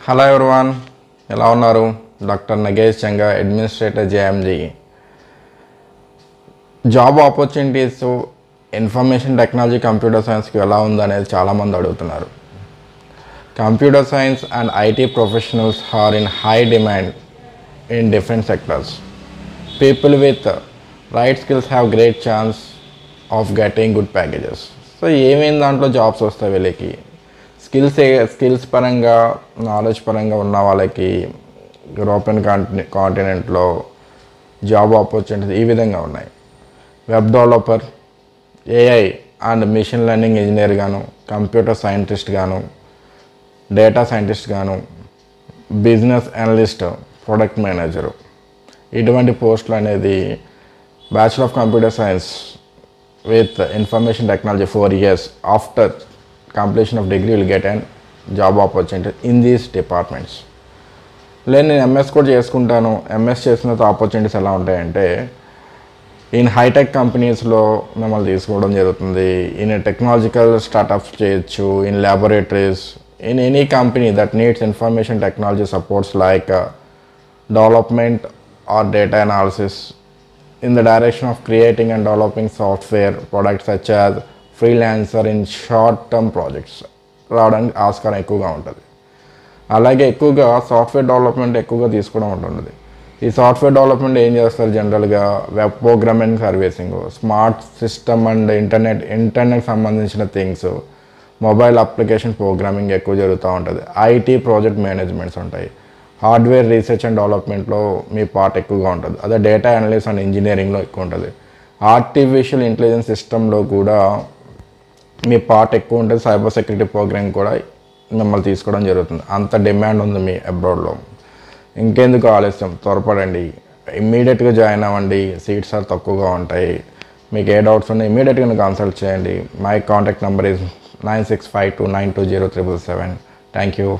Hello everyone, ఎలా ఉన్నారు? Doctor Nagesh Changa, administrator JMG. Job opportunities information technology, computer సైన్స్కి ఎలా ఉందనేది చాలామంది అడుగుతున్నారు. Computer science and IT professionals are in high demand in different sectors. People with right skills have great chance of getting good packages. So ఏమేమి దాంట్లో jobs వస్తాయి వీళ్ళకి? Skills పరంగా, నాలెడ్జ్ పరంగా ఉన్న వాళ్ళకి యూరోపియన్ కాంటినెంట్లో జాబ్ ఆపర్చునిటీస్ ఈ విధంగా ఉన్నాయి. Web developer, AI and machine learning engineer గాను, కంప్యూటర్ సైంటిస్ట్ గాను, డేటా సైంటిస్ట్ గాను, బిజినెస్ అనలిస్ట్, ప్రొడక్ట్ మేనేజరు, ఇటువంటి పోస్టులు అనేది bachelor of computer science with information technology 4 years after completion of degree will get an job opportunity in these departments. నేను MS కూడా చేసుకుంటాను. MS చేసిన తర్వాత ఆపర్చునిటీస్ ఎలా ఉంటాయంటే, ఇన్ హైటెక్ కంపెనీస్లో మిమ్మల్ని తీసుకోవడం జరుగుతుంది. ఇన్ టెక్నాలజికల్ స్టార్టప్స్ చేయొచ్చు, in laboratories, in any company that needs information technology supports like development or data analysis in the direction of creating and developing software products such as freelancer in short term projects రావడానికి ఆస్కారం ఎక్కువగా ఉంటుంది. అలాగే ఎక్కువగా software development ఎక్కువగా తీసుకోవడం ఉంటుంది. ఈ సాఫ్ట్వేర్ డెవలప్మెంట్ ఏం చేస్తారు? జనరల్గా web programming, servicing, smart system and internet సంబంధించిన థింగ్స్, మొబైల్ అప్లికేషన్ ప్రోగ్రామింగ్ ఎక్కువ జరుగుతూ ఉంటుంది. ఐటీ ప్రాజెక్ట్ మేనేజ్మెంట్స్ ఉంటాయి. హార్డ్వేర్ రీసెర్చ్ అండ్ డెవలప్మెంట్లో మీ పార్ట్ ఎక్కువగా ఉంటుంది. అదే డేటా అనలిసిస్ అండ్ ఇంజనీరింగ్లో ఎక్కువ ఉంటుంది. ఆర్టిఫిషియల్ ఇంటెలిజెన్స్ సిస్టంలో కూడా మీ పార్ట్ ఎక్కువ ఉంటుంది. సైబర్ సెక్యూరిటీ ప్రోగ్రామ్ కూడా మిమ్మల్ని తీసుకోవడం జరుగుతుంది. అంత డిమాండ్ ఉంది మీ అబ్రాడ్లో. ఇంకెందుకు ఆలస్యం, త్వరపడండి, ఇమ్మీడియట్గా జాయిన్ అవ్వండి. సీట్స్ ఆర్ తక్కువగా ఉంటాయి. మీకు ఏ డౌట్స్ ఉన్నాయి ఇమ్మీడియట్గా కన్సల్ట్ చేయండి. My contact number is 9652920777. Thank you.